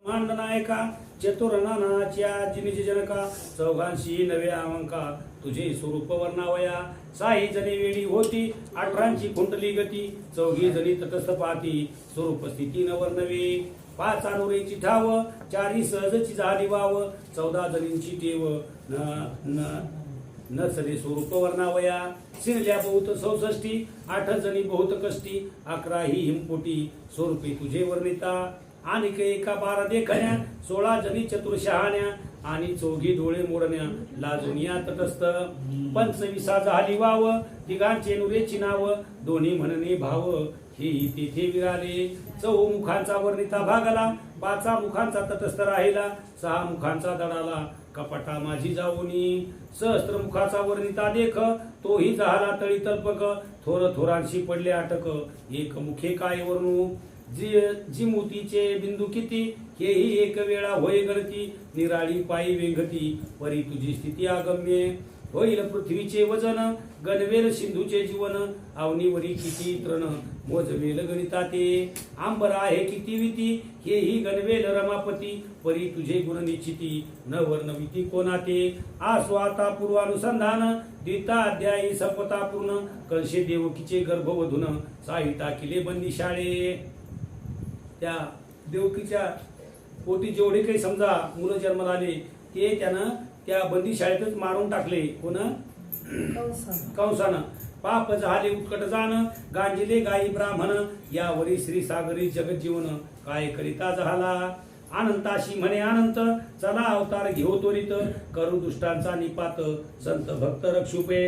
नायका चतुरनानाच्या जिनिज जनका चौघांशी नवे अंका तुझे स्वरूप वर्णावया. साई जणी वेळी होती 18ची कुंडली गती चौघी जणी तटस्थ पाहती स्वरूप स्थिती न वर्णवे. 5 अनुरेची ठाव 4 सहजची झाली वाव 14 जणींची टेव न सरे स्वरूप वर्णावया. शिरल्या बहुत 64 8 जणी बहुत कष्टी 11 ही हिमपोटी स्वरूपी तुझे वर्णिता. आणि एका 12 देखण्या 16 जणी चतुर शहाण्या आणि 4 डोळे मोडण्या लाजुनिया तटस्थ. 25 झाली वाव 3 नुरेची नाव दोन्ही म्हणणे भाव हे तेथे विराले. 4 मुखांचा वर्णिता भागला 5 मुखांचा तटस्थ राहिला 6 मुखांचा दडाला कपटा माझी जाऊनी. सहस्त्र मुखाचा वर्णिता देख तोही झाला तळी तल्पक थोर थोरांशी पडले अटक एक मुखे काय वर्णू. जी मोतीचे बिंदू किती हेही एक वेळा होय गळती निराळी पायी वेंगती परी तुझी स्थिती अगम्य. होईल पृथ्वीचे वजन गणवेल सिंधूचे जीवन अवनीवरी किती तृण मोजवेल गणिता ते. आंबर आहे किती विती हेही गणवेल रमापती परी तुझे गुण निश्चिती न वर्णविती कोणाते. आस्वाता पूर्वानुसंधान द्विता अध्यायी संपता पूर्ण कळशे देवकीचे गर्भवधून साई टाकिले बंदी शाळे. त्या देवकीच्या पोटी जेवढे काही समजा मुलं जन्माला आले ते त्यानं त्या बंदी शाळेतच मारून टाकले. कोण? कंसानं. पाप झाले उत्कट जाण गांजिले गायी ब्राह्मण यावरी श्री सागरी जगत जीवन काय करिता झाला. अनंताशी म्हणे अनंत चला अवतार घेऊ त्वरित करू दुष्टांचा निपात संत भक्त रक्षुपे.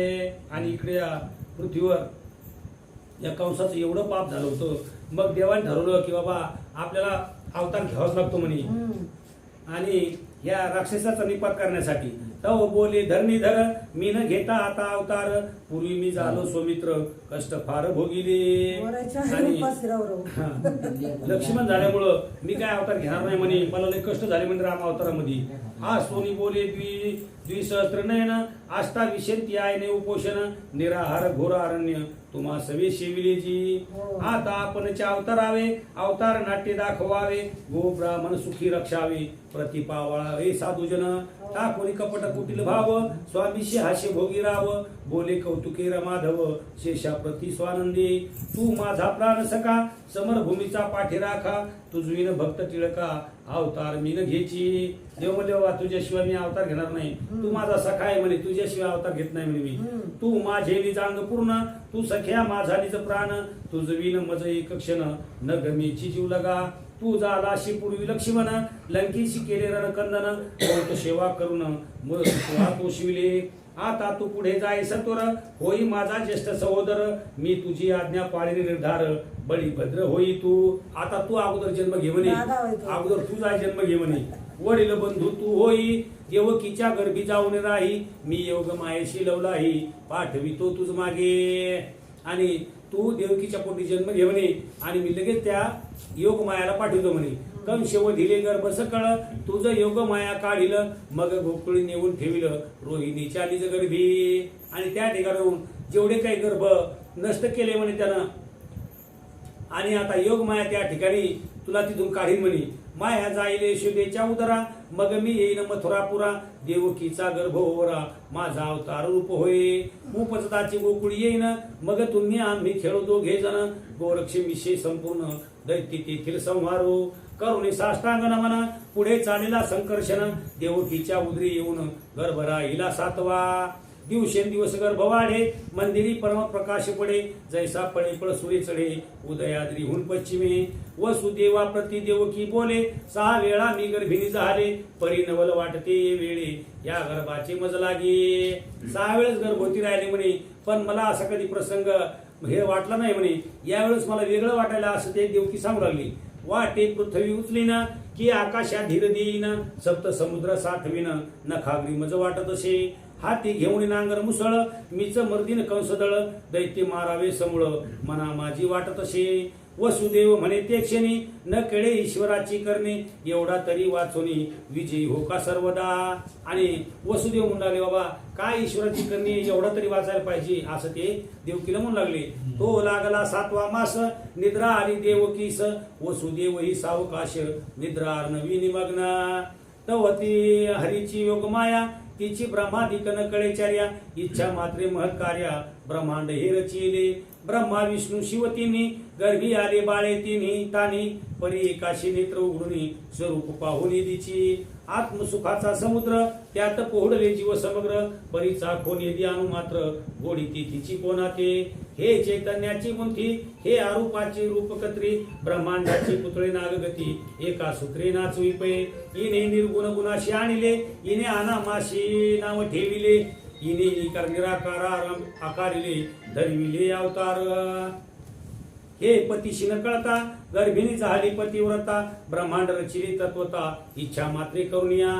आणि इकडे या पृथ्वीवर या कंसाचं एवढं पाप झालं होतं. मग देवाने ठरवलं की बाबा आपल्याला अवतार घ्यावाच लागतो म्हणे. आणि या राक्षसाचा निपात करण्यासाठी तव बोले धरणीधर मी न घेता आता अवतार पूर्वी मी झालो स्वमित्र कष्ट फार भोगिले. आणि लक्ष्मण झाल्यामुळं मी काय अवतार घेणार नाही म्हणे मला लय कष्ट झाले म्हणजे राम अवतारामध्ये. हा सोनी बोले द्विसहस्त्र नयन आष्टा विशंती आयने उपोषण निराहार घोर अरण्य तुम्हा सवे शेविले जी. आता आपणचे अवतारावे अवतार नाट्य दाखवावे गो ब्राह्मण सुखी रक्षावे प्रतिपावळावे साधुजन टाकोरी कपट कुटील भाव स्वामीशी हास्य भोगी राव बोले कौतुके रमाधव शेषा प्रति स्वानंदी. तू माझा प्राण सखा समरभूमीचा पाठी राखा तुझविन भक्त टिळका अवतार मी न घ्यायची. देव म्हणले बाबा तुझ्याशिवाय मी अवतार घेणार नाही. तू माझा सखा आहे म्हणे तुझ्याशिवाय अवतार घेत नाही म्हणे मी. तू माझे निज अंग पूर्ण तू सख्या माझा निज प्राण तुझविन मज एक क्षण न गमेची जीव लगा. तू झालाशी पूर्वी लक्ष्मण लंकेशी केले रणकंदन बहुत सेवा करून मूळ तोषविले. आता तू पुढे जाय सत्वर होई माझा ज्येष्ठ सहोदर मी तुझी आज्ञा पाळणे निर्धार बळी भद्र होई तू. आता तू अगोदर जन्म घे म्हणे अगोदर तुझा जन्म घे म्हणे. वडील बंधू तू होई देवकीच्या गर्भी जाऊन राही मी योग मायेशी लवलाही पाठवितो तुझ मागे. आणि तू देवकीच्या पोटी जन्म घे म्हणे आणि मी लगेच त्या योग मायाला पाठवतो म्हणे. कंश वधिले गर्भ सकळ तुझं योग माया काढिल मग गोकुळी नेऊन ठेविल रोहिणीच्या निज गर्भी. आणि त्या ठिकाणाहून जेवढे काही गर्भ नष्ट केले म्हणे त्यानं आणि आता योग माया त्या ठिकाणी तुला तिथून काढील म्हणे. माया जाईल यशोदेच्या उदरा मग मी येईन मथुरापुरा देवकीचा गर्भ ओरा माझा अवतार रूप होय. मुपचदाची गोकुळी येईन मग तुम्ही आम्ही खेळू दोघे जण गोरक्षे विषय संपूर्ण दैत्य तेथील संहारो करुणी साष्टांग नमन पुढे चालेला संकर्षण देवकीच्या उदरी येऊन गर्भ राहिला 7वा. दिवसेंदिवस गर्भ वाढे मंदिरी परम प्रकाश पडे जैसा पळेपळ सूर्य चढे उदयाद्रीहून पश्चिमे. वसुदेवा प्रति देवकी बोले 6 वेळा मी गर्भिणी झाले परिनवल वाटते वेळे या गर्भाचे मज लागे. 6 वेळेस गर्भवती राहिले म्हणे पण मला असा कधी प्रसंग हे वाटला नाही म्हणे. यावेळेस मला वेगळं वाटायला असं ते देवकी सांगू लागली. वाटे पृथ्वी उचलीना की आकाशात धीर देईन सप्त समुद्र साठविन नखागरी मज वाटत असे. हाती घेऊन नांगर मुसळ मीच मर्दीन कंसदळ दैत्य मारावे समूळ मना माझी वाटत असे. वसुदेव म्हणे ते क्षणी न कळे ईश्वराची करणे एवढा तरी वाचोनी विजयी हो का सर्वदा. आणि वसुदेव म्हणू लागले बाबा काय ईश्वराची करणे एवढा तरी वाचायला पाहिजे असं ते देवकीला म्हणू लागले. तो लागला 7वा मास निद्रा आली देवकीस वसुदेव ही सावकाश निद्रा अर्णवी निमग्न. तवती हरीची योगमाया तिची ब्रह्मादिक न कळेचार्या इच्छा मात्रे महत्कार्या ब्रह्मांड हे रचिले. ब्रह्मा विष्णू शिव तिन्ही गर्भी आले बाळे तिन्ही तानी परी एकाशी नेत्र उघडून स्वरूप पाहुन दिची. आत्मसुखाचा समुद्र त्यात पोहडले जीव समग्र परीचा कोण येदी अनुमात्र गोडी ती तिची कोणाते. हे चैतन्याची गुंथी हे आरूपाची रूपकत्री ब्रह्मांडाची पुतळे नागगती एका सूत्रे नाचवी पै. इने निर्गुण गुणाशी आणले इने अनामाशी नाव ठेविले इने निराकार आकारिले धरविले अवतार. हे पतीशी न कळता गर्भिणी झाली पतिव्रता ब्रह्मांड रचिली तत्वता इच्छा मात्रे करुणिया.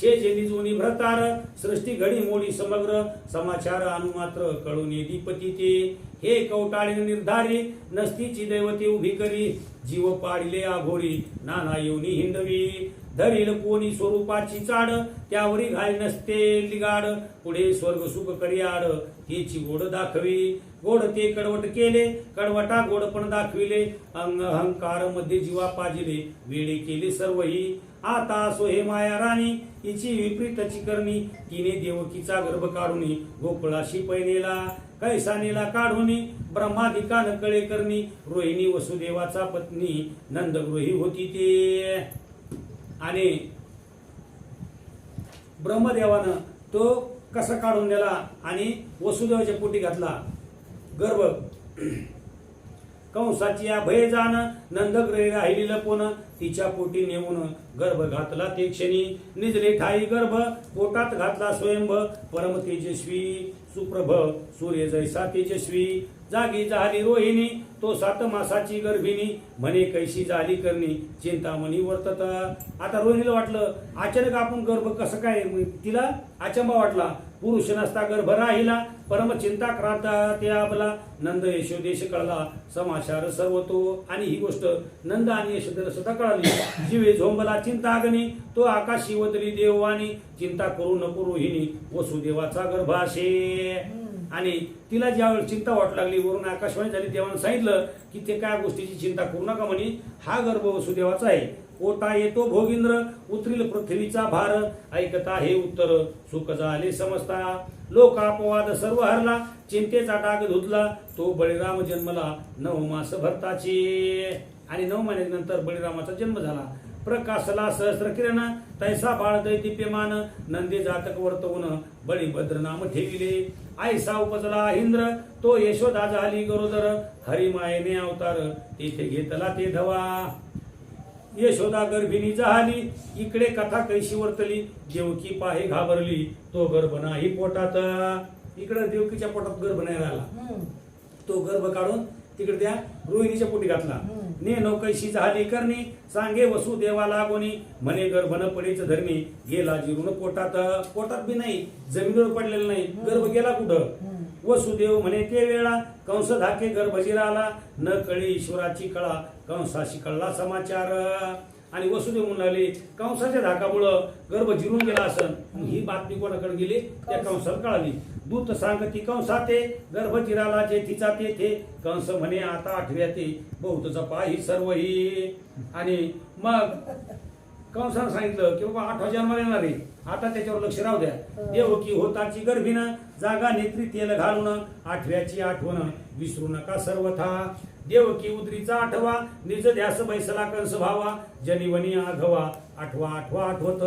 शेजेली जुनी भ्रतार सृष्टी घडी मोडी समग्र समाचार अनुमात्र कळून दीपती ते. हे कवटाळी निर्धारी नसतीची दैवते उभी करी जीव पाडिले आघोरी नाना येऊनी हिंडवी. धरील कोणी स्वरूपाची चाड त्यावरी घाल नसते लिगाड पुढे स्वर्ग सुख करी आड तिची गोड दाखवी. गोड ते कडवट केले कडवटा गोड पण दाखविले अहंकार मध्ये जीवा पाजिले वेळे केले सर्वही. आता सोहे माया राणी हिची विपरीतची करणी तिने देवकीचा गर्भ काढून गोकुळाशी पैनेला कैसा नेला काढून ब्रह्मादिका न कळे करणी. रोहिणी वसुदेवाचा पत्नी नंदगृही होती ते. आणि ब्रह्मदेवानं तो कसा काढून नेला आणि वसुदेवाच्या पोटी घातला गर्भ. कंसाची या भय जाण नंदग्रही राहिली लपून तिच्या पोटी नेऊन गर्भ घातला ते क्षणी. निजले ठाई गर्भ पोटात घातला स्वयंभ परम तेजस्वी सुप्रभ सूर्य जैसा तेजस्वी. जागी झाली रोहिणी तो 7 मासाची गर्भिणी म्हणे कैशी झाली करणी चिंतामणी वर्तत. आता रोहिणीला वाटलं अचानक आपण गर्भ कसं काय तिला अचंबा वाटला. पुरुष नसता गर्भ राहिला परम चिंता क्रांता ते आपला. नंद यशोदेश कळला समाचार सर्व तो. आणि ही गोष्ट नंद आणि यशोदेला सुद्धा कळाली. जीवे झोंबला चिंता अग्नी तो आकाशी वदली देववाणी चिंता करू नको रोहिणी वसुदेवाचा गर्भ असे. आणि तिला ज्यावेळी चिंता वाटू लागली वरून आकाशवाणी झाली देवानं सांगितलं की ते काय गोष्टीची चिंता करू नका म्हणे हा गर्भ वसुदेवाचा आहे. ओटा येतो भोगिंद्र उतरील पृथ्वीचा भार ऐकता हे उत्तर सुख झाले समजता. लोकापवाद सर्व हरला चिंतेचा डाग धुतला तो बळीराम जन्मला 9 मास भरताची. आणि 9 महिन्यानंतर बळीरामाचा जन्म झाला. प्रकाशला सहस्र किरण तैसा बाळ दैदिप्यमान नंदी जातक वर्तवून बळीभद्र नाम ठेविले. ऐसा उपजला इंद्र तो यशोदा झाली गरोदर हरिमायेने अवतार तेथे घेतला ते धवा. यशोदा गर्भिणी झाली इकडे कथा कैशी वर्तली देवकी पाहे घाबरली तो गर्भ नाही पोटात. इकडे देवकीच्या पोटात गर्भ नाही राहिला तो गर्भ काढून तिकडे त्या रोहिणीच्या पोटी घातला. नेनो कैशी झाली करणी सांगे वसुदेवा लागोनी म्हणे गर्भ न पडीच धर्मी गेला जिरून पोटात. पोटात बी नाही जमिनीवर पडलेला नाही गर्भ गेला कुठं. वसुदेव म्हणे ते वेळा कंस धाके गर्भ जिराला न कळी ईश्वराची कळा कंसाशी कळला समाचार. आणि वसुदेव म्हणाले कंसाच्या धाकामुळं गर्भ जिरून गेला असन. ही बातमी कोणाकडे गेली त्या कंसाला कळाली. दूत सांगती कंसाते गर्भ जिराला जेथीचा तेथे कंस म्हणे आता 8व्या ते बहुत जपा ही सर्व ही. आणि मग कंसानं सांगितलं की बाबा 8व्या जन्माला येणार आहे आता त्याच्यावर लक्ष राहू द्या. देवकी होताची गर्भिण जागा नेत्री तेल घालून 8व्याची आठवण विसरू नका सर्वथा. देवकी उदरीचा 8वा निज ध्यास बैसला कंस भावा जनिवनी आघवा 8वा आठवत.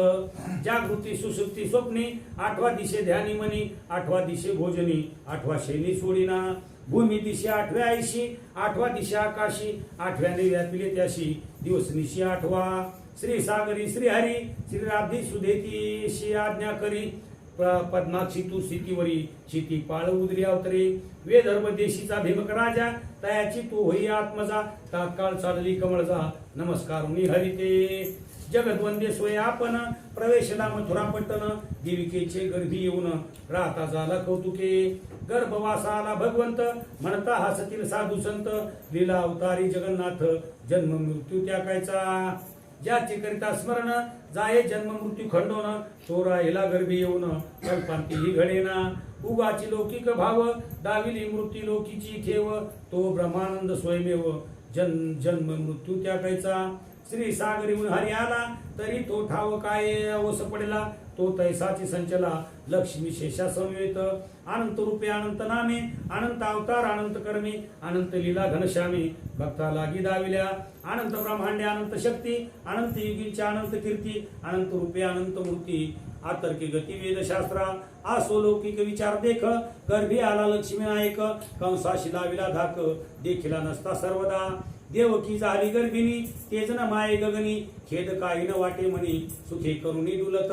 जागृती सुसुप्ती स्वप्नी 8वा दिशे ध्यानी मनी 8वा दिशे भोजनी 8वा शैली सोडिना. भूमी दिशे 8व्या ऐशी 8वा दिशा आकाशी 8व्याने व्यापिले त्याशी दिवसनिशी 8वा. श्री सागरी श्रीहरी श्रीराधी सुधेती आज्ञा करी पद्माक्षी तू स्थितीवरी शिती पाळ उदरी अवतरे. वेदर्भ देशीचा भीमक राजा तयाची तू होई आत्मजा तात्काळ चालली कमळजा नमस्कार हरिते. जगद्वंदे सोय आपण प्रवेशला मथुरा पट्टन देविकेचे गर्भी येऊन राहता झाला कौतुके गर्भवासाला भगवंत म्हणता हसतील साधू संत लीला अवतारी जगन्नाथ जन्म मृत्यू त्यागायचा ज्याचे करिता स्मरण जाये जन्म मृत्यू खंडोन तो राहिला गर्भी येऊन कल्पांतीही घडेना उगाची लौकिक भाव दाविली मृत्यू लोकीची ठेव तो ब्रह्मानंद स्वयमेव जन्म मृत्यू त्यागायचा श्री सागरीहून हरी आला तरी तो ठाव काय ओस पडला तो तैसाची संचला लक्ष्मी शेषा समवेत अनंत रूपे अनंत नामे अनंत अवतार अनंत कर्मे अनंत लीला घनश्यामी भक्ता लागी दाविल्या अनंत ब्रह्मांडे अनंत शक्ती अनंत युगींची अनंत कीर्ती अनंत रूपे अनंत मूर्ती आतर्की गती वेदशास्त्रा आसो लौकिक विचार देख गर्भी आला लक्ष्मी नायक कंसाशी लाविला धाक देखिला नसता सर्वदा देवकी झाली गर्भिणी तेज न माये गगनी खेद काही न वाटे म्हणी सुखे करुणी डुलत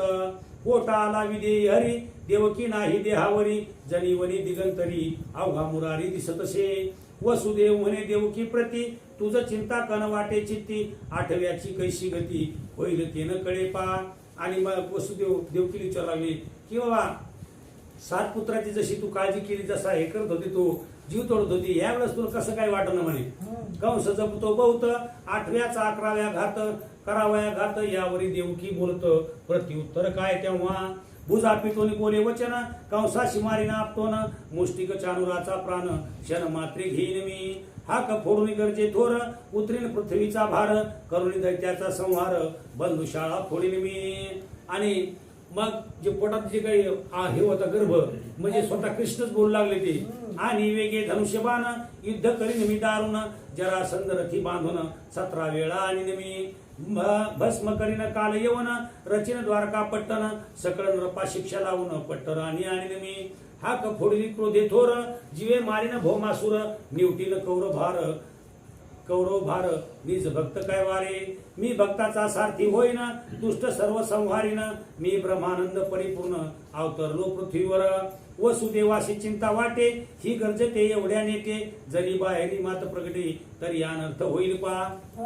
पोटा आला विधेयी हरी देवकी नाही देहावरी जनीवनी दिगंतरी अवघा मुरारी दिसतसे वसुदेव म्हणे देवकी प्रती तुझ चिंता कन वाटे चित्ती आठव्याची कैशी गती होईल तेन कळे पा आणि मग वसुदेव देवकीला विचारू लागले की बाबा 7 पुत्राची जशी तू काळजी केली जसा हे करत होती तू जीव तोडत होती यावेळेस तुला कसं काय वाटणं म्हणे कंस जपतो बहुत 8व्याचा 11व्या घात करावया घात यावरी देवकी बोलत प्रत्युत्तर काय तेव्हा भुजा पिटोनी बोले वचन कंसाशी मारीना आपटोन मुष्टिक चानुराचा प्राण क्षण मात्रे घेईन मी हाक फोडून गरजे थोर उतरीन पृथ्वीचा भार करुणी दैत्याचा संहार बंधुशाळा फोडीन मी आणि मग जे पोटात जे काही हे होता गर्भ म्हणजे स्वतः कृष्णच बोलू लागले ते आणि वेगे धनुष्यबाण युद्ध करीन मी दारुण जरासंध रथी बांधून 17 वेळा आणि मी भस्म करीन काल येवन रचिन द्वारका पट्टन सकळ नरपा शिक्षा लावून पट्टर आणि मी हाक फोडली क्रोधे थोर जीवे मारिन भौमासुर निवटीन कौरव भार मीच भक्त काय वारे मी भक्ताचा सारथी होईन दुष्ट सर्व संहारीन मी ब्रह्मानंद परिपूर्ण अवतरलो पृथ्वीवर वसुदेवाशी चिंता वाटे ही गरजते एवढ्या नेते जरी बाहेरी मात प्रगटे तरी अनर्थ होईल पा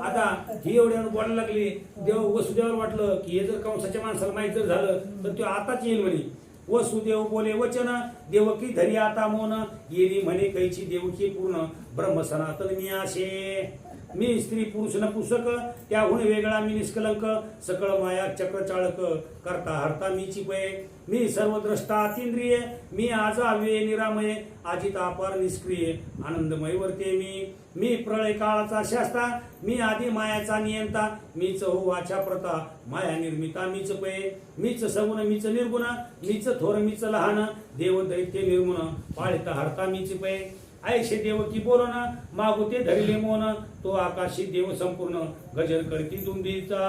आता ही एवढ्या बोलायला लागली वसुदेवाला वाटलं की हे जर कंसाच्या माणसाला माहित जर झालं तर तो आताच येईल म्हणे वसुदेव बोले वचन देवकी धरी आता मोन येली म्हणे कैची देवकी पूर्ण ब्रह्म सनातन मी आशे मी स्त्री पुरुष न पुसक त्याहून वेगळा मी निष्कलंक सकळ माया चक्र चाळक करता हरता मी चिपय मी सर्व द्रष्टा अतींद्रिय मी आज आवे निरामय आजित अपार निष्क्रिय आनंदमय वर्ते मी प्रळय काळाचा शास्ता मी आधी मायाचा नियंता मीच हो वाचा प्रता माया निर्मिता मीच पय मीच सगुण मीच निर्गुण मीच थोर मीच लहान देव दैत्य निर्मुण पाळिता हरता मीच पय ऐशे देवकी बोलन मागुते धरिले मोन तो आकाशी देव संपूर्ण गजर करती दुंदीचा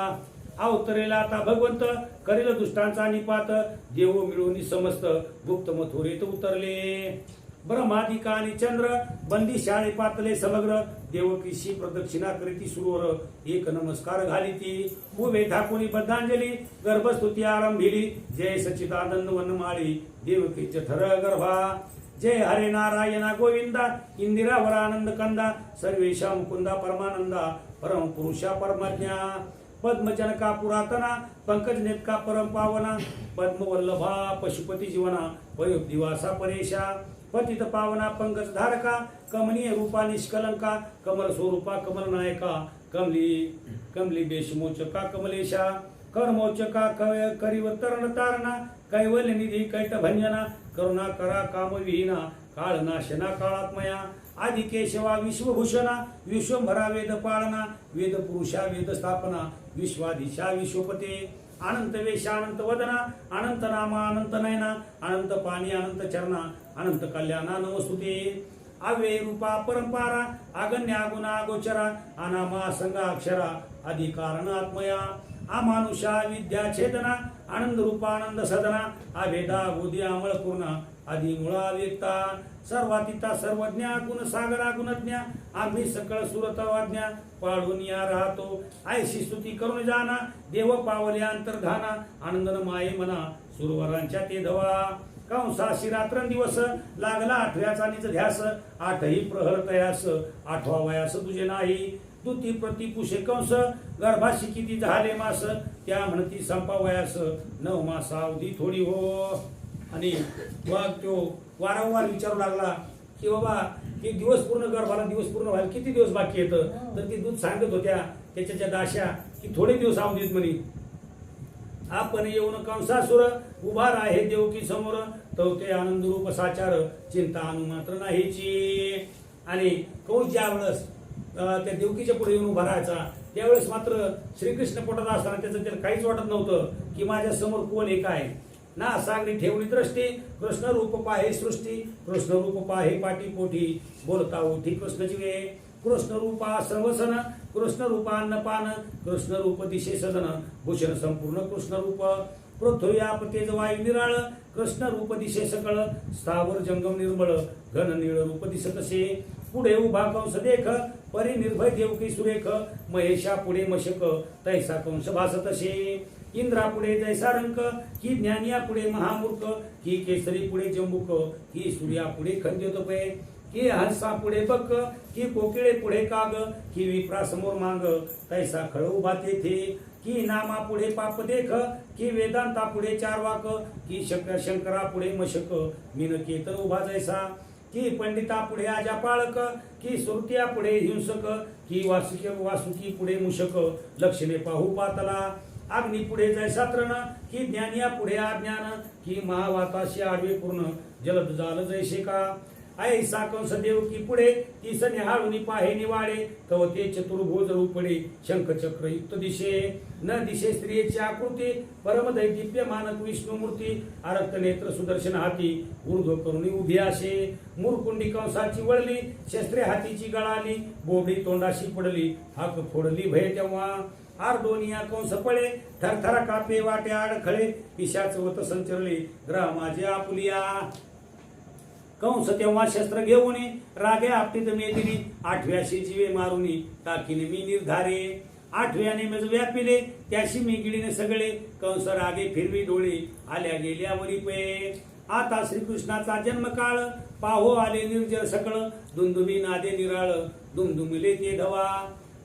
अवतरेला आता भगवंत करेल दुष्टांचा निपात देव मिळून समस्त गुप्त मथुरेत उतरले ब्रह्मादिका आणि चंद्र बंदी शाळे पातले समग्र देवकीशी प्रदक्षिणा करीती सुरोर एक नमस्कार घालीती उभे ठाकुनी बद्धांजली गर्भस्तुती आरंभिली जय सच्चिदानंद वनमाळी देवकीचे थर गर्भा जय हरे नारायणा गोविंदा इंदिरा वरानंद कंदा सर्वेशा मुकुंदा परमानंदा परम पुरुषा परमज्ञा पद्मजनका पुरातना पंकज नेत्का परम पावना पद्मवल्लभा पशुपती जीवना पयोग दिवासा परेशा पतित पावना पंकज धारका कमनीय रूपा निष्कलंका कमल स्वरूपा कमल नायका कमली देशमोचका कमलेशा कर्मोचका करिवतरण तारणा कैवल्य निधी कैट भंजना करुणा करा कामविहीना काळ नाशना काळात्मया आदि केशवा विश्वभूषणा विश्वंभरा वेद पाळना वेद पुरुषा वेद स्थापना विश्वाधीशा विश्वपते अनंत वेश अनंत वदना अनंत नामा अनंत नयना अनंत पाणी अनंत चरणा अनंत कल्याणा नमस्तुते अव्यय रूपा परंपारा आगन्य गुणा गोचरा अनामा संगा अक्षरा आदि कारण आत्मया अमानुषा विद्या छेदना आनंद रूपा आनंद सदना अभेदा गोदी अमळ पूर्ण आदि मुळा व्यक्ता सर्वातीता सर्वज्ञा गुण सागरा गुणज्ञा आम्ही सकळ सुरतवाज्ञा पाळून या राहतो ऐशी स्तुती करून जाना देव पावले अंतर्धाना आनंदन माये मना सुरवरांच्या ते धवा कंसाशी रात्रंदिवस लागला 8व्याचा निज ध्यास 8ही प्रहर तयास 8वा वयास तुझे नाही दुती प्रति पुषे कंस गर्भाशी किती झाले मास त्या म्हणती संपावयास 9 मास अवधी थोडी हो. आणि मग तो वारंवार विचारू लागला की बाबा एक दिवस पूर्ण गर्भाला दिवस पूर्ण व्हायला किती दिवस बाकी येतं. तर ती दूध सांगत होत्या त्याच्या दाश्या की थोडे दिवस अवधीत म्हणे. आपण येऊन कंसासुर उभा राहे देवकी समोर तो ते आनंद रूप साचार चिंता अनुमात्र नाहीची. आणि कंस ज्या वेळेस त्या देवकीच्या पुढे येऊन उभा राहायचा त्यावेळेस मात्र श्रीकृष्ण पोटात असताना त्याचं त्याला काहीच वाटत नव्हतं की माझ्या समोर कोण एक आहे ना. सागरी ठेवली दृष्टी कृष्ण रूप पाहे सृष्टी कृष्ण रूप पाहे पाठी पोटी बोलता उठी कृष्ण जीवे कृष्ण रूपा सर्वसन कृष्ण रूपा अन्नपान कृष्ण रूप दिशे सदन भूषण संपूर्ण कृष्ण रूप पृथ्वी आप तेज वायू निराळ कृष्ण रूप दिशे सकळ स्थावर जंगम निर्मळ घन निळ रूप दिसतसे. पुढे उभा कंस देख परी निर्भय देवकी सुरेख महेशा पुढे मशक तैसा कंस भासतसे. इंद्रा पुढे जैसा रंक की ज्ञानिया पुढे महामूर्ख की केसरी पुढे जंबुक की सूर्या पुढे खंद्योतपे की हंसा पुढे बक की कोकिळे पुढे काग की विप्रा समोर मांग तैसा खळ उभा तेथे की नामा पुढे पाप देख की वेदांता पुढे चारवाक की शंकरा पुढे मशक मिनकेतर उभा जैसा की पंडिता पुढे आजा पाळक की सुरत्या पुढे हिंसक की वासुकी पुढे मुशक लक्षणे पाहू पातला अग्नी पुढे जैसा तृण की ज्ञानिया पुढे अज्ञान की महावाताशी आडवे पूर्ण जलद जाल जैसे का. ऐसा कंस देवकी पुढे ती सन्याहाळुनी पाहे निवाडे तव ते चतुर्भुज रूपडे शंख चक्र युक्त दिशे न दिशे स्त्रियेची आकृती परमदैदिप्य मानक विष्णू मूर्ती आरक्त नेत्र सुदर्शन हाती ऊर्ध्व करुणी उभी असे. मूरकुंडी कंसाची वळली शस्त्रे हातीची गळाली बोबडी तोंडाशी पडली हाक फोडली भय तेव्हा. आर्दोनिया कंस पळे थरथरा कापे वाटे आडखळे पिशाच वत संचरले ग्रह माझे आपुलिया. कंस तेव्हा शस्त्र घेऊन रागे आपटीत मेदिनी 8व्याशी जीवे मारुनी टाकीने मी निर्धारे. 8व्याने मज व्यापिले त्याशी मी गिडीने सगळे कंस रागे फिरवी डोळे आल्या गेल्या वरी पे. आता श्रीकृष्णाचा जन्मकाळ पाहो आले निर्जर सकळ दुमदुमी नादे निराळ दुमदुमले ते धवा.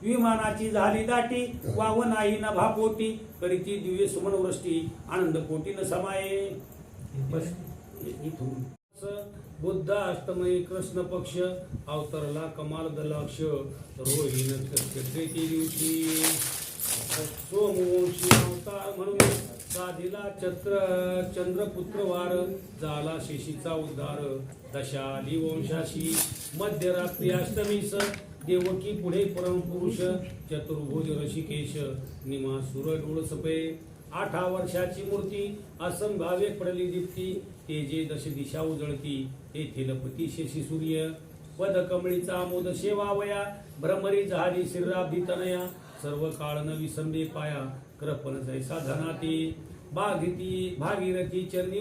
विमानाची झाली दाटी वाव नाही न भापोटी करीती दिव्य सुमन वृष्टी आनंद कोटी न समाये. बस इथून बुद्ध अष्टमयी कृष्ण पक्ष अवतरला कमाल दलाक्ष रोहिण तृतीय दिवशी सोमवंशी अवतार म्हणून साधिला चंद्रपुत्र वार झाला शेषीचा उद्धार दशाली वंशाशी मध्यरात्री अष्टमीस देवकी पुढे परमपुरुष चतुर्भुज ऋषिकेश निमासुर डोळसपे 8 वर्षाची मूर्ती असंभाव्य पडली दीप्ती तेजे दश दिशा उजळती तेथील पती शेषी सूर्य पद कमळीचा मोद शेवावया भ्रमरी झाली शिराब्धी तनया सर्व काळ न विसंबे पाया कृपण जैसा धनाती भागीरथी चरणी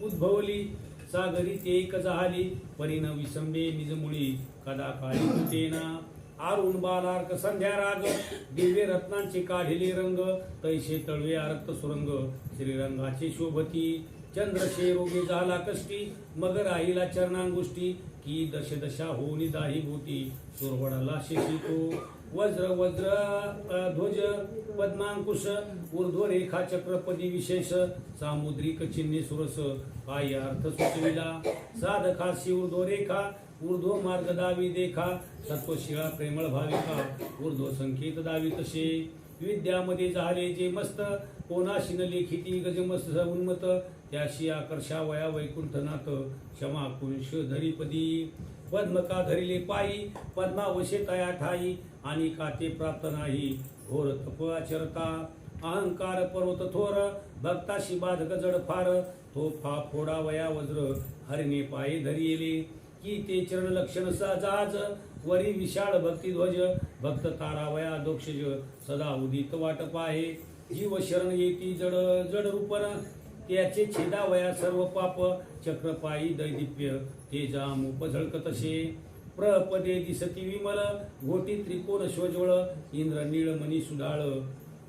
उद्भवली सागरी ते एक झाली परिण विसंबे निजमुळी कदा काळी तुटेना. आरुण बालार्क संध्या राग दिव्य रत्नांचे काढिले रंग तैसे तळवे आरक्त सुरंग श्रीरंगाचे शोभती चंद्रशेरोगी झाला कष्टी मग राहिला चरणांगुष्टी की दशदशा होनी दाही भूती सुरवडाला शेषी तो वज्र ध्वज पद्मांकुश ऊर्ध्व रेखा चक्रपदी विशेष सामुद्रिक चिन्हे सुरस काय अर्थ सुचविला साधकाशी ऊर्ध्व रेखा ऊर्ध्व मार्ग दावी देखा सत्वशिळा प्रेमळ भाविका ऊर्ध्व संकेत दावी तसे विद्यामध्ये झाले जे मस्त कोणाशी न लेखिती गजमस्त उन्मत त्याशी आकर्षा वया वैकुंठनाथ क्षमा कुंश धरीपदी पद्मका धरिले पायी पद्मावशे तया ठाई आणि काते प्राप्त नाही घोर तप आचरता अहंकार पर्वत थोर भक्ताशी बाधक जड फार तो फा फोडा वया वज्र हरिणे पायी धरिले की ते चरण लक्षण सहजाज वरी विशाळ भक्ती ध्वज भक्त तारावया दोक्षज सदा उदित वाट पाहे जीव शरण येती जड जड रूपन त्याचे छेदावया सर्व पाप चक्रपायी दैदिप्य तेजा मुप झळकतसे प्रपदे दिसती विमल घोटी त्रिकोण शोज्वळ इंद्र नीळमणी सुडाळ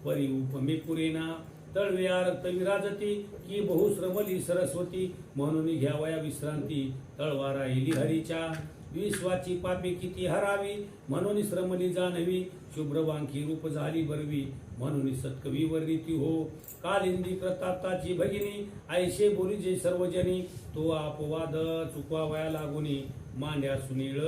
परी उपमे पुरेना तळवे आरक्त विराजती की बहुश्रमली सरस्वती म्हणून घ्यावया विश्रांती तळवा राहिली हरीच्या विश्वाची पापे किती हरावी, म्हणून श्रमली जाणवी, शुभ्र वांकी रूप झाली बरवी, म्हणून सत्कवी वर्णिती हो. कालिंदी प्रतापाची भगिनी, ऐशे बोली जे सर्वजनी, तो अपवाद चुकवावया लागुनी, मांड्या सुनीळ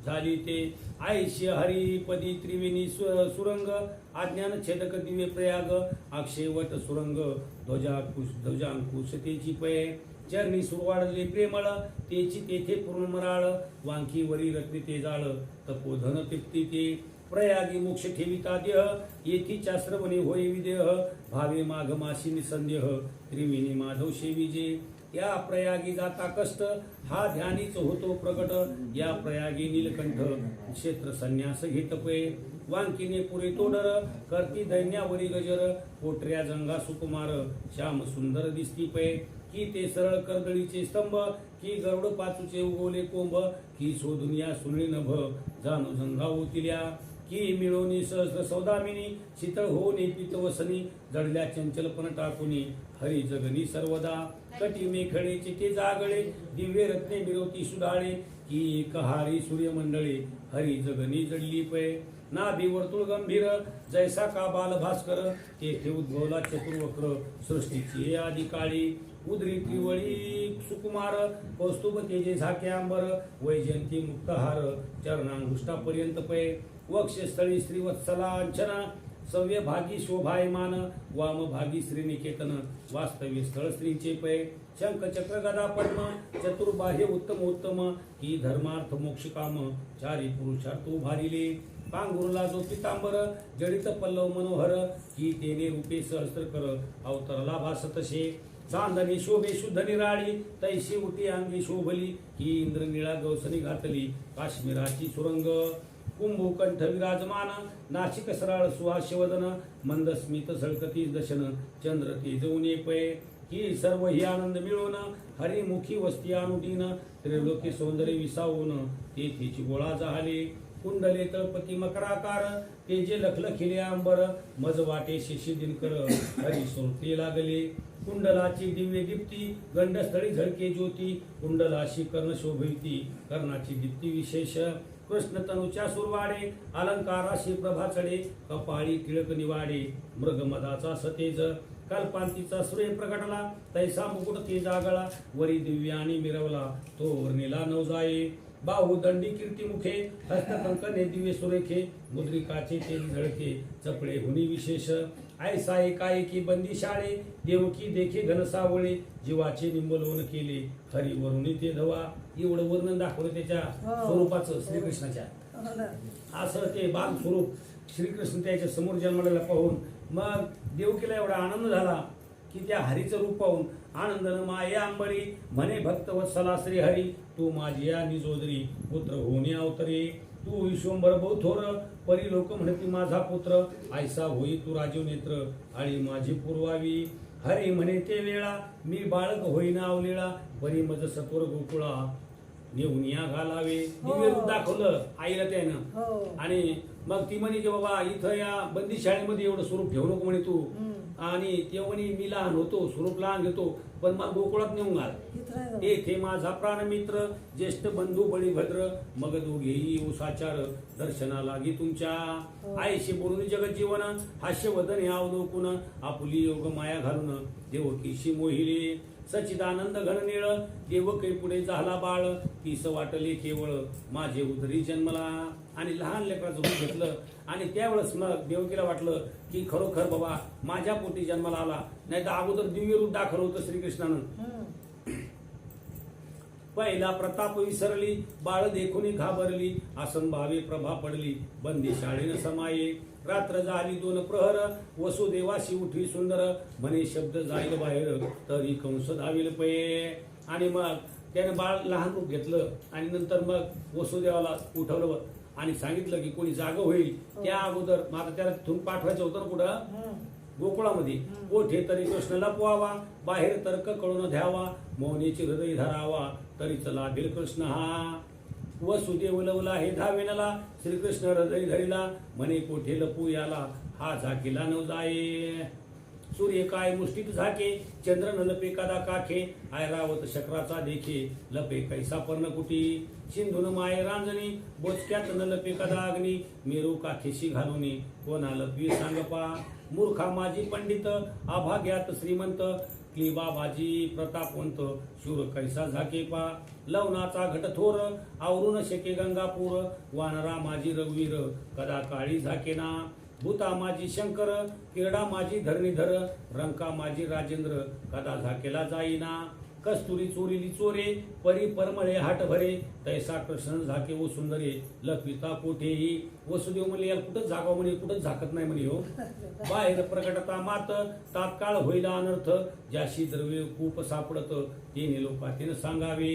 झाली ते. ऐशे हरिपदी त्रिवेणी सुरंग, अज्ञान छेदक दिवे प्रयाग, अक्षयवट सुरंग, ध्वजांकुश तेची पय, चरणी सुरवाडले प्रेमळ, तेची तेथे पूर्ण मराळ, वांकी वरी रत्ने ते जाळ, तपोधन तृप्ती ते. प्रयागी मोक्ष ठेविता देह, येथीच्या श्रवणे होय विदेह, भावे माघ मासी निसंदेह, त्रिवेणी माधव शेविजे. या प्रयागी जाता कष्ट, हा ध्यानीच होतो प्रगट, या प्रयागी नीलकंठ, क्षेत्र संन्यास घेत पै, वांकीने पुरे तोडर, करती दैन्यावरी गजर, पोटऱ्या जंगा सुकुमार, श्याम सुंदर दिसती पै, की ते सरळ कर्दळीचे स्तंभ, की गरुड पाचूचे उगवले कोंब, की शोधुनिया सुनळी नभ, जाणू जंगा ओतिल्या, की मिळवणी सहस्र सौदामिनी, शीतळ होऊन पितवसनी, जडल्या चंचलपण टाकुनी, हरी जगनी सर्वदा, कटी मेखळेचे ते जागळे, दिव्य रत्ने मिरवती सुडाळे, की कहारी सूर्यमंडळे, हरी जगनी जडली पै. नाभी वर्तुळ गंभीर, जैसा का बाल भास्कर, तेथे उद्भवला चतुर्वक्र, सृष्टीची आदि काळी, उदरी त्रिवळी सुकुमार, कौस्तुभ तेजे झाके अंबर, वैजयंती मुक्तहार, चरणांगुष्टापर्यंत पै, वक्षस्थळी श्रीवत्सलांछना, सव्य भागी शोभायमान, वाम भागी श्रीनिकेतन, वास्तव्य स्थळ श्रींचे पै, शंख चक्र गदा पद्म, चतुर्बाह्य उत्तम उत्तम, की धर्मार्थ मोक्ष काम, चारी पुरुषार्थ उभारिले, पांघुरला जो पितांबर, जडित पल्लव मनोहर, की तेने रूपे सहस्त्र कर, अवतरला भास तसे, चांदणी शोभे शुद्ध निराळी, तैशी उटी अंगी शोभली, की इंद्र निळा गवसनी घातली, काश्मीराची सुरंग, कुंभुकंठ विराजमान, नाशिक सराळ सुहास्यवदन, मंदस्मित सळकती दशन, चंद्र तेजवणे पै, की सर्व ही आनंद मिळवून, हरिमुखी वस्ती अनुदीन, त्रिलोकी सौंदर्य विसावून, तेथेची गोळा जाहले, कुंडले तळपती मकराकार, तेजे लखलखिले अंबर, मज वाटे शिशी दिनकर, हरी सोडते लागले, कुंडलाची दिव्य दीप्ती, गंडस्थळी झळके ज्योती, कुंडलाशी कर्ण शोभविती, कर्णाची दीप्ती विशेष, कृष्ण तनुच्या सुरवाडे, अलंकाराशी प्रभा चढे, कपाळी टिळक निवाडे, मृगमदाचा सतेज, कल्पांतीचा सूर्य प्रगटला, तैसा मुकुट ते जागळा, वरी दिव्यानी मिरवला, तो वर्णिला नव जाये, बाहुदंडी कीर्तिमुखे, हस्तकंकणे दिव्य सुरेखे, मुद्रिकाचे तेज झळके, चपळे हुनी विशेष, ऐसा एकाएकी बंदी शाळे, देवकी देखे घनसावळे, जीवाचे निंबलोन केले, हरी वरुणी ते धवा. एवढं वर्णन दाखवलं त्याच्या स्वरूपाचं श्रीकृष्णाच्या. असं ते बाल स्वरूप श्रीकृष्ण त्याच्या समोर जन्मलेला पाहून मग देवकीला एवढा आनंद झाला की त्या हरीचं रूप पाहून आनंदन माया अंबरी, म्हणे भक्त वत्सला श्री हरी, तू माझी या निजोदरी, पुत्र होणे अवतरे, तू विश्वंभर बहुथोर, परी लोक म्हणती माझा पुत्र, ऐसा होई तू राजीव नेत्र, आळी माझी पूर्वावी, हरी म्हणे ते वेळा, मी बाळक होईना अवलेळा, परी मज सत्वर गोकुळा, नेऊन या घालावे. दिव्य रूप दाखवलं आईला त्यानं. आणि मग ती म्हणे की बाबा इथं या बंदी शाळेमध्ये एवढं स्वरूप ठेवू नको म्हणे तू, आणि ते म्हणे मी लहान होतो, स्वरूप लहान घेतो, पण मग गोकुळात नेऊन घाल. तेथे माझा प्राणमित्र, ज्येष्ठ बंधू बळीभद्र, मग दोघेही येऊ साचार, दर्शना लागी तुमच्या, आईशी बोलून जगत जीवन, हास्यवदन हे अवलोकून, आपुली योग माया घालून, देवकीशी मोहिले, सचिदानंद घननीळ, देवकी पुढे झाला बाळ, तीस वाटले केवळ, माझे उदरी जन्मला. आणि लहान लेकराचं रूप घेतलं. आणि त्यावेळेस मग देवकीला वाटलं की खरोखर बाबा माझ्या पोटी जन्माला आला, नाही तर अगोदर दिव्य रूप दाखवलं होतं श्रीकृष्णानं. पहिला प्रताप विसरली, बाळ देखुनी घाबरली, आसन भावे प्रभा पडली, बंदी शाळेनं समाये, रात्र झाली 2 प्रहर, वसुदेवाशी उठवी सुंदर, म्हणे शब्द जाईल बाहेर, तरी कंस धावेल पै. आणि मग त्याने बाळ लहान रूप घेतलं आणि नंतर मग वसुदेवाला उठवलं आणि सांगितलं की कोणी जाग होईल त्या अगोदर मला त्याला तिथून पाठवायचं होतं ना कुठं, गोकुळामध्ये. ओठे तरी कृष्ण लपवावा, बाहेर तर्क कळून द्यावा, मौनीचे हृदय धरावा, तरीच लाभेल कृष्ण हा. वसुदेव लवला हे धावेनला, श्रीकृष्ण हृदय धरिला, म्हणे कोठे लपू याला, हा झाकीला न जाये. सूर्य काय मुष्टीत झाके चंद्र न लपे कदा काखे ऐरावत शकराचा देखे लपे कैसा पर्णकुटी सिंधुन माये रांजणी बोचक्यात न लपे कदा अग्नी मेरू काखेशी घालुनी कोणा लपवी सांगपा मूर्खा माझी पंडित अभाग्यात श्रीमंत क्लिबा बाजी प्रतापवंत शूर कैसा झाके पा लवनाचा घट थोर आवरून शेके गंगापूर वानरा माझी रघुवीर कदा काळी झाकेना भूता माझी शंकर किरडा माझी धरणीधर रंका माझी राजेंद्र कदा झाकेला जाईना कस्तुरी चोरीली चोरे परी परमळे हाट भरे तैसा कृष्ण झाके वो सुंदरे लखविता कोठेही वसुदेव म्हणले याला कुठंच जागाव म्हणे कुठंच झाकत नाही म्हणे हो बाहेर प्रकटता मात तात्काळ होईला अनर्थ ज्याशी द्रव्य कूप सापडत तेने लोकातीन सांगावे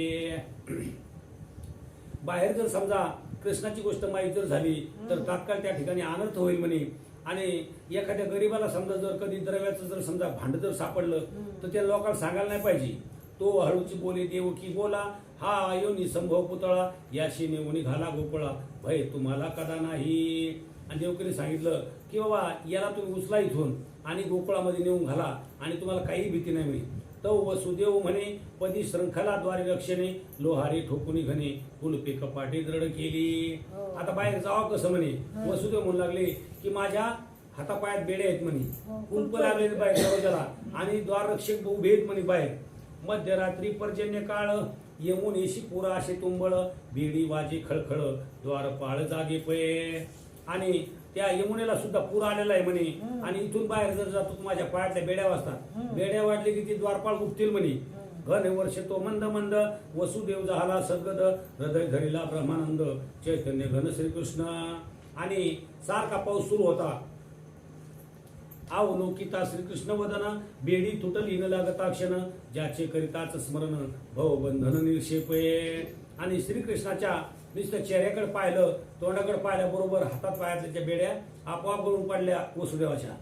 बाहेर जर समजा कृष्णाची गोष्ट माहीत जर झाली तर तात्काळ त्या ठिकाणी अनर्थ होईल म्हणे आणि एखाद्या गरीबाला समजा जर कधी द्रव्याचं जर समजा भांड जर सापडलं तर त्या लोकांना सांगायला नाही पाहिजे तो हळूची बोले देवकी बोला हा अयोनी संभव पुतळा याशी नेऊन घाला गोकुळा भय तुम्हाला कदा नाही आणि देवकीने सांगितलं की बाबा याला तुम्ही उचला इथून आणि गोकुळामध्ये नेऊन घाला आणि तुम्हाला काही भीती नाही म्हणे तो वसुदेव म्हणे पदी शृंखलाद्वारे रक्षणे लोहारी ठोकुनी घने कुलपे कपाटे दृढ केली आता बाहेर जावं कसं म्हणे वसुदेव म्हणू लागले की माझ्या हातापायात बेडे आहेत म्हणे कुलप लागले बाहेर दरवाजाला आणि द्वाररक्षक उभे आहेत म्हणे बाहेर मध्यरात्री पर्जन्य काळ यमुनेशी पुरा असे तुंबळ बेडी वाजे खळखळ द्वारपाळ जागे पये आणि त्या यमुनेला सुद्धा पूर आलेला आहे म्हणे आणि इथून बाहेर जर जातो माझ्या पायातल्या बेड्या वाजतात बेड्या वाटले की ती द्वारपाळ उठतील म्हणे घन वर्ष तो मंद मंद वसुदेव झाला सद्गद हृदय धरीला ब्रह्मानंद चैतन्य घन श्रीकृष्ण आणि सारखा पाऊस सुरू होता अवलोकिता श्रीकृष्ण वदन बेडी तुटली न लागताक्षण ज्याचे करिताच स्मरण भवबंधन निर्षेपये आणि श्रीकृष्णाच्या नुसतं चेहऱ्याकडे पाहिलं तोंडाकडे पाहिल्याबरोबर हातात पायातल्या बेड्या आपोआप गळून पडल्या वसुदेवाच्या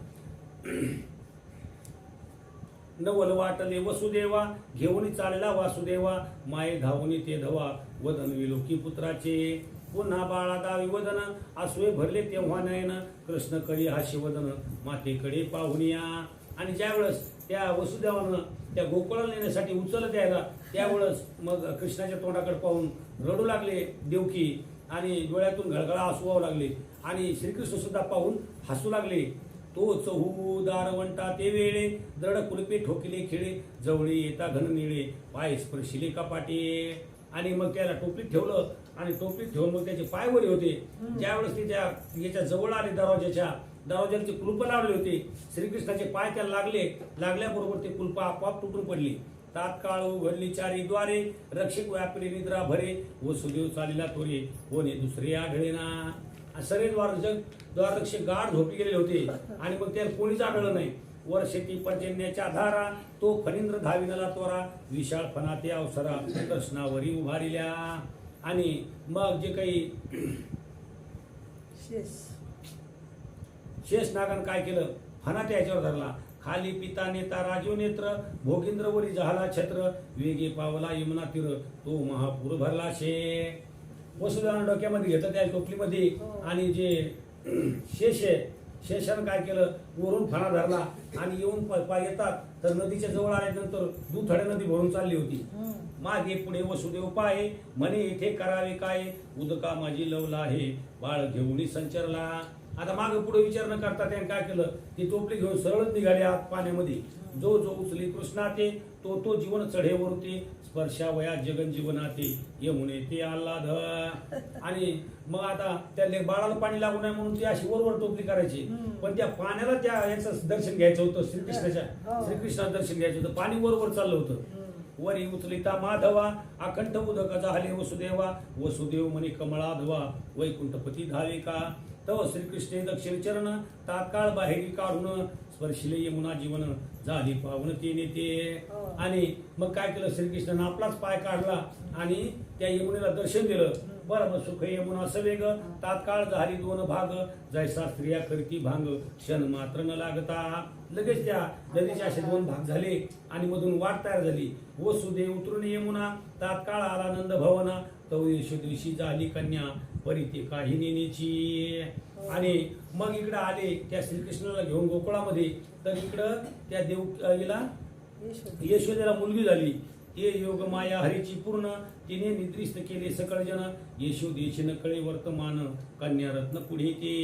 नवल वाटले वसुदेवा घेऊन चालला वासुदेवा माये धावून ते धवा वदन विलोकी पुत्राचे पुन्हा बाळा दावी वदन आसुवे भरले तेव्हा नयन कृष्ण करी हास्य वदन मातेकडे पाहुनिया आणि ज्यावेळेस त्या वसुदेवानं त्या गोकुळाला नेण्यासाठी उचलत यायला त्यावेळेस मग कृष्णाच्या तोंडाकडे पाहून रडू लागले देवकी आणि डोळ्यातून घळघळा आसू वाहू लागले आणि श्रीकृष्ण सुद्धा पाहून हसू लागले तो चहू दारवंटा ते वेळे दृढ कुलपे ठोकिले खेळे जवळी येता घन निळे पाय स्पर्शिले कपाटे आणि मग त्याला टोपलीत ठेवलं आणि टोपलीत ठेवून मग त्याचे पाय वरी होते ज्यावेळेस ते त्या याच्या जवळ आले दरवाजाला ते कुलप लावले होते श्रीकृष्णाचे पाय त्याला लागल्याबरोबर ते कुलप आपोआप तुटून पडली तात्काळ उघडली चारी द्वारे रक्षक व्यापरी निद्रा भरे वसुदेव चालीला तोरे कोणी दुसरे आढळेना सगळे द्वाररक्षक गाढ झोपी गेलेले होते आणि मग त्याला कोणीच आढळलं नाही वर्षेती पर्जन्याच्या धारा तो फणींद्र धाविनला तोरा विशाळ फणाते अवसरा कृष्णावरी उभारिल्या आणि मग जे काही शेष नागान काय केलं फणा त्याच्यावर धरला खाली पिता नेता राजीव नेत्र भोगींद्रवरी झाला छत्र वेगे पावला यमुना तीर तो महापूर भरला शे वसुदेवानं डोक्यामध्ये घेतलं त्या टोपलीमध्ये आणि जे शेषानं काय केलं वरून फणा धरला आणि येऊन येतात तर नदीच्या जवळ आल्यानंतर दुथड्या नदी भरून चालली होती मागे पुढे वसुदेव पाहे म्हणे इथे करावे काय उदका माझी लवला आहे बाळ घेऊन संचरला आता मागे पुढे विचार न करता त्याने काय केलं ती टोपली घेऊन सरळच निघाले आत पाण्यामध्ये जो उचली कृष्णाते तो जीवन चढेवरते स्पर्शा वया जगन जीवनाते यमुने ते आल्हाद आणि मग आता त्या बाळाला पाणी लागू नये म्हणून ती अशी वरवर टोपली करायची पण त्या पाण्याला त्या याचं दर्शन घ्यायचं होतं श्रीकृष्णाचं दर्शन घ्यायचं होतं पाणी वरवर चाललं होतं वरी उचलिता माधवा अखंड उदक झाले वसुदेव म्हणे कमळाधवा वैकुंठपती धावे का तव श्रीकृष्णे दक्षिण चरण तात्काळ बाहेरी काढून स्पर्शिले यमुना जीवन झाली पावन ते नेते आणि मग काय केलं श्रीकृष्णानं आपलाच पाय काढला आणि त्या यमुनेला दर्शन दिलं बरोबर सुख यमुना सवेग तात्काळ झाली दोन भाग जैसा स्त्रिया करती भांग क्षण मात्र न लागता लगेच त्या नदीचे असे दोन भाग झाले आणि मधून वाट तयार झाली वसुदेव उतरून यमुना तात्काळ आला नंद भवना तव दिवशी झाली कन्या परी ते काही नेण्याची. आणि मग इकडं आले त्या श्रीकृष्णाला घेऊन गोकुळामध्ये. तर इकडं त्या देवकीला यशोदेला मुलगी झाली. ते योग माया हरीची पूर्ण तिने निद्रिस्त केले सकळ जन. यशोदेची नकळे वर्तमान कन्यारत्न पुढे ते.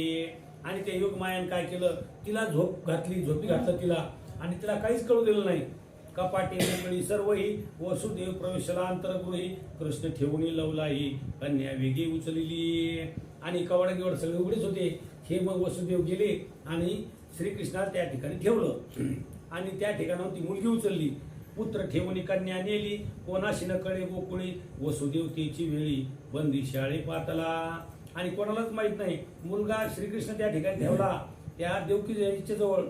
आणि त्या योग मायाने काय केलं, तिला झोपी घातलं तिला. आणि तिला काहीच कळू दिलं नाही. कपाटे नकळी सर्वही वसुदेव प्रवेशला अंतरगृही. कृष्ण ठेवून लवलाही कन्या वेगी उचलली. आणि कवाड गिवड सगळे उघडेच होते. हे मग वसुदेव गेले आणि श्रीकृष्णाला त्या ठिकाणी ठेवलं. आणि त्या ठिकाणावर ती मुलगी उचलली. पुत्र ठेवून कन्या नेली. कोणाशी न कळे गोकुळी. वसुदेव तिची वेळी बंदी शाळे पातला. आणि कोणालाच माहित नाही. मुलगा श्रीकृष्ण त्या ठिकाणी ठेवला त्या देवकीच्या जवळ,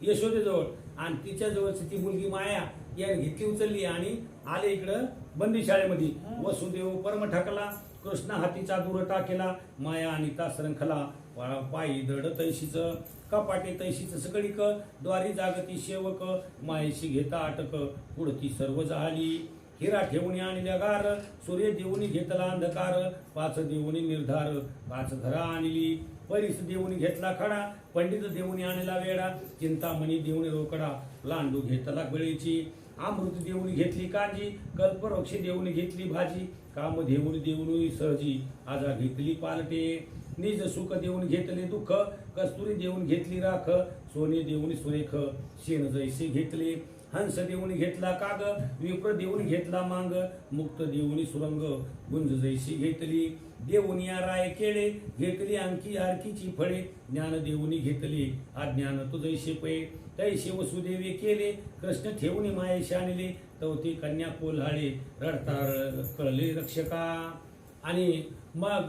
यशोदेजवळ. आणि तिच्या जवळची ती मुलगी माया याने घेतली उचलली आणि आले इकडं बंदी शाळेमध्ये. वसुदेव परम ठाकला. कृष्ण हातीचा दूर टाकेला. माया आणि तासरंखला. पायी दड तैशीच कपाटे तैशीच सकळीक. द्वारी जागती सेवक मायेशी घेता अटक. पुढती सर्व झाली. हिरा ठेवून आणल्या गार. सूर्य देऊनी घेतला अंधकार. 5 देऊनी निर्धार 5 घरा आणली. परीस देऊनी घेतला खडा. पंडित देऊनी आणला वेडा. चिंतामणी देऊनी रोकडा. लांडू घेतला वेळेची. अमृत देऊनी घेतली कांजी. कल्पवृक्ष देऊनी घेतली भाजी. काम देऊनी देऊनी सहजी आजा घेतली पालटे. निज सुख देऊन घेतले दुःख. कस्तुरी देऊन घेतली राख. सोने देऊन सुरेख शेण जैसे घेतले. हंस देऊन घेतला काग. विप्र देऊन घेतला मांग. मुक्त देऊन सुरंग गुंज जैसी घेतली. देऊन या राय केळे घेतली अंकी आरकीची फळे. ज्ञान देऊन घेतली अज्ञान तु जैसे पै. तैसे वसुदेवे केले कृष्ण ठेवून मायेशी आणले. तवती कन्या कोल्हाळे रडता कळले रक्षका. आणि मग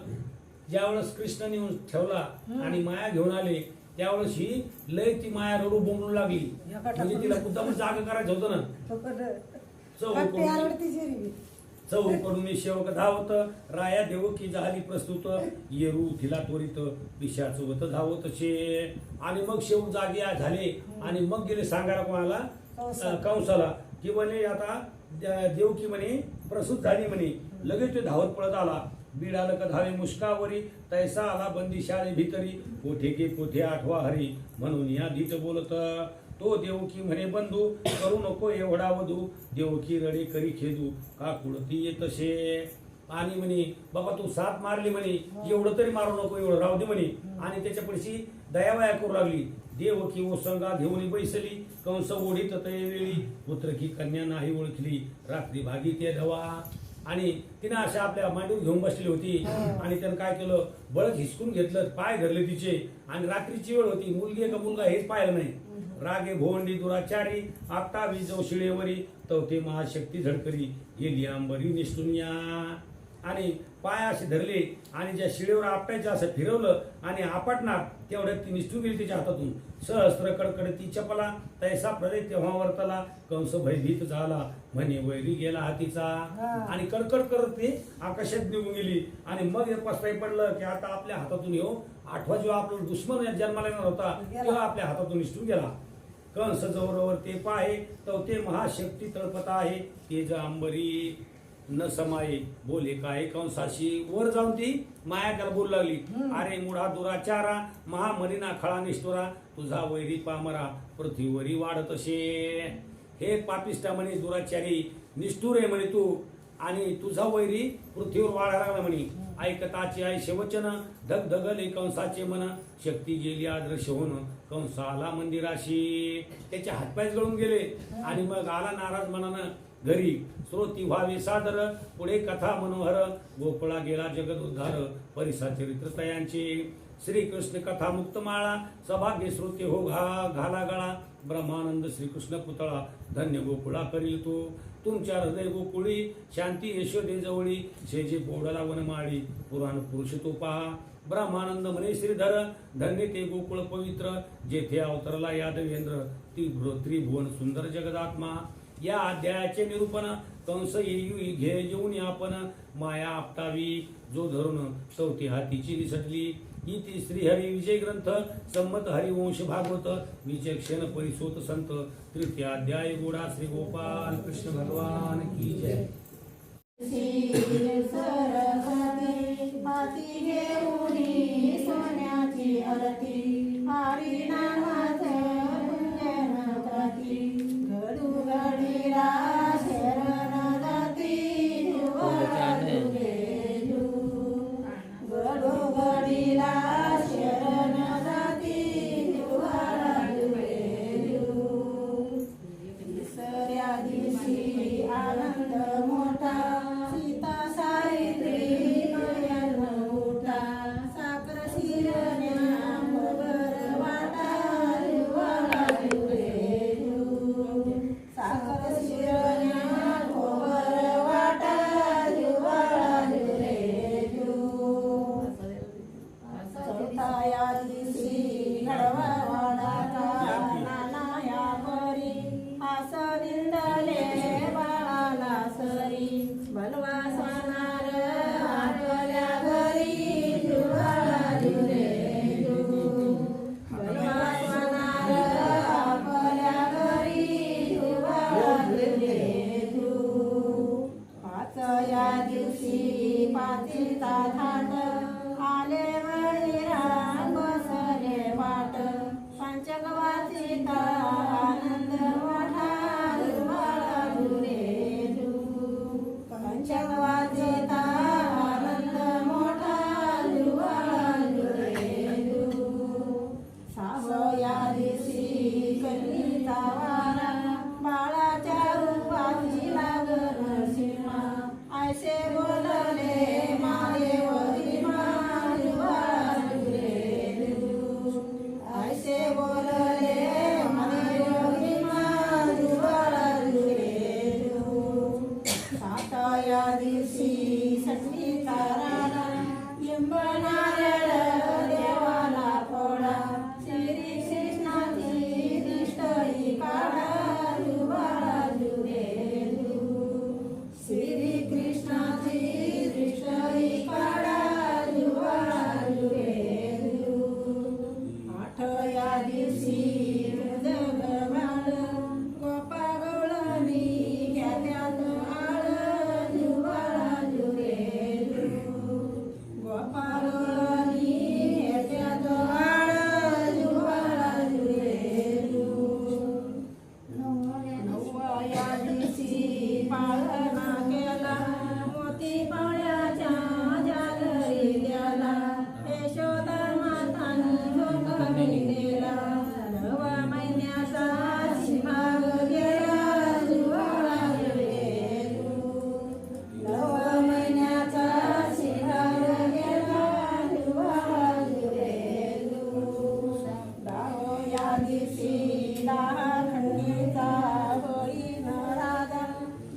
ज्यावेळेस कृष्ण नेऊन ठेवला आणि माया घेऊन आले त्यावेळेस ही लय ती माया रडू बोंबलू लागली. म्हणजे तिला मुद्दाम जाग करायचं होतं ना. चौकडून सेवक धावत. राया देवकी झाली प्रस्तुत. येरू तिला त्वरित पिशाच होत धावत शे. आणि मग शेवक जागे झाले आणि मग गेले सांगायला कोणाला, कंसाला, की म्हणे आता देवकी म्हणे प्रसूत झाली म्हणे. लगेच ते धावत पळत आला. बिडाल धावे मुष्कावरी. तैसा आला बंदी शाळे भितरी. कोठे के कोठे आठवा हरी म्हणून या धीट बोलत. तो देवकी म्हणे बंधू करू नको एवढा वधू. देवकी रडे करी खेदू का कुडती येतशे. आणि म्हणे बाबा तू 7 मारली म्हणे, एवढं तरी मारू नको, एवढं राहू दे म्हणे. आणि त्याच्या पुढची दयावया करू लागली. देवकी ओसंगा घेऊन बैसली. कंस ओढीत तये वेळी. पुत्र की कन्या नाही ओळखली. रात्री भागी ते धवा. आणि तिने अशा आपल्या मांडीवर घेऊन बसली होती. आणि त्यानं काय केलं, बळच हिसकून घेतलं, पाय धरले तिचे. आणि रात्रीची वेळ होती, मुलगी का मुलगा हेच पाहिलं नाही. रागे भोवंडी दुराचारी. आपटा विजव शिळेवरी. तवते महाशक्ती झडकरी गेली अंबरी निष्ठुनिया. आणि पाय असे धरले आणि ज्या शिळेवर आपटायचं असं फिरवलं आणि आपटणार तेवढ्यात ती निष्ठून गेली तिच्या हातातून. सहस्त्र कडकडती चपला. तैसा प्रदय तेव्हा वर्तला. कंस भयभीत झाला म्हणे वैरी गेला हातीचा. आणि कडकड करत ते आकाशात निघून गेली. आणि मग हे पस्ताई पडलं की आता आपल्या हातातून येऊ 8वा जेव्हा आपला दुश्मन जन्माला येणार होता तेव्हा आपल्या हातातून निष्ठून गेला. कंस जवळवर ते पाहे तो ते महाशक्ती तळपत आहे. तेज अंबरी न समाये बोले काय कंसाशी. वर जाऊन ती माया त्याला बोलू लागली, अरे मुढा दुराचारा महामलिना खळा निष्ठुरा. तुझा वैरी पामरा पृथ्वीवरी वाढत असे. हे पापिष्टा म्हणे दुराचारी निष्ठुर आहे म्हणे तू. आणि तुझा वैरी पृथ्वीवर वाढायला लागला म्हणे. ऐकताची आई शेवचन धगधगले कंसाचे मन. शक्ती गेली आदर्श होऊन कंसाला मंदिराशी. त्याचे हातपाय गळून गेले. आणि मग आला नाराज मनानं घरी. श्रोती व्हावे सादर पुढे कथा मनोहर. गोकुळा गेला जगद उद्धार परिसा चरित्र तयांचे. श्रीकृष्ण कथा मुक्तमाळा सभाग्य श्रोते हो घाला गळा. ब्रह्मानंद श्रीकृष्ण पुतळा धन्य गोकुळा करील तो. तुमच्या हृदय गोकुळी शांती यशोदे जवळी. शेजे बोडला वनमाळी पुराण पुरुष तो पहा. ब्रह्मानंद म्हणे श्रीधर धन्य ते गोकुळ पवित्र. जेथे अवतरला यादवेंद्र त्रिभुवन सुंदर जगदात्मा. या अध्यायाचे निरूपण कंस येऊन आपण माया आपटावी जो धरून चौथी हातीची निसटली. इति श्रीहरी विजय ग्रंथ संमत हरिवंश भागवत विचक्षण परिसोत संत तृतीय अध्याय गोडा श्री गोपाल कृष्ण भगवान की जय. सरस्वती हाती घेऊनी सोन्याची आरती हरी नामाचं गुंजन करती घडूघडीला शरण जाती घडूघडीला शरण जाती तिसऱ्या दिवशी आनंद मोठा सीता सावित्री नयन मोठा साखर शिरण्या खबर वाटा जुवाळा जुरेजू साखर शिरण्या खबर वाटा जुवाळा जुरेजू चौथ्या दिवशी घडवा वाडाचा नाना या परी आस विंदले बाळाला सरी बलवा सणाल आपल्या घरी जुवाळा जुरेजू बलवा सणाल आपल्या घरी जुवाळा जुरेजू पाचव्या दिवशी पाचीचा थाट आले वळीराम बसले पाट पंचगवाचीचा आनंद मोठा जुवाळा जुरेजू पंचगवाचीचा आनंद मोठा जुवाळा जुरेजू सहाव्या दिवशी कन्नीचा वारा बाळाच्या रूपाची लागण सीमा ऐसे बोलले मादेवरी जुवाळा जुरेजू ऐसे बोलले मादेवरी जुवाळा जुरेजू सातव्या दिवशी सटवीचा राडा लिंब नारळ देवाला फोडा श्री कृष्णाची दिष्टही काढा जुवाळा जुरेजू श्री कृष्णाची दृष्टही काढा जुवाळा जुरेजू आठव्या दिवशी जगमाळ गोपागोळणी घेत्यात आळ जुवाळा जुरेजू गोपागोळणी घेत्यात आळ जुवाळा जुरेजू नवव्या दिवशी पाळणा केला मोती पाण्याच्या जागरी द्याला यशोदा मातानी झोकावणी दिला नवा महिन्याचा शिभाग गेला जुवाळा जुरेजू नवा महिन्याचा शिभाग गेला जुवाळा जुरेजू दहाव्या दिवशी दहा खंडीचा होईन राजा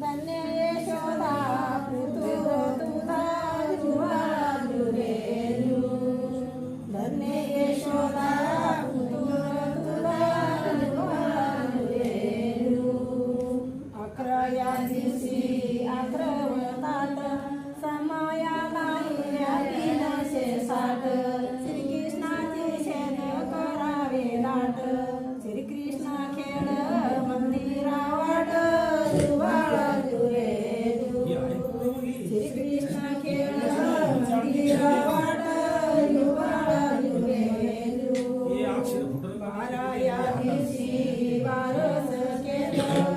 धन्य यशोदा पुत्र तुझा जुवाळा जुरेजू धन्य यशोदा पुत्र तुझा जुवाळा जुरेजू अकराव्या दिवशी अकरवतात समया नाही तीनशे साठ श्रीकृष्णाची शेत करावे लाट श्रीकृष्ण खेळ मंदिरावाट जुवाळा जुरेजू श्रीकृष्ण खेळ मंदिरावाट जुवाळा जुरेजू हे अक्षर फुटलं. बाराव्या दिवशी बारस केलं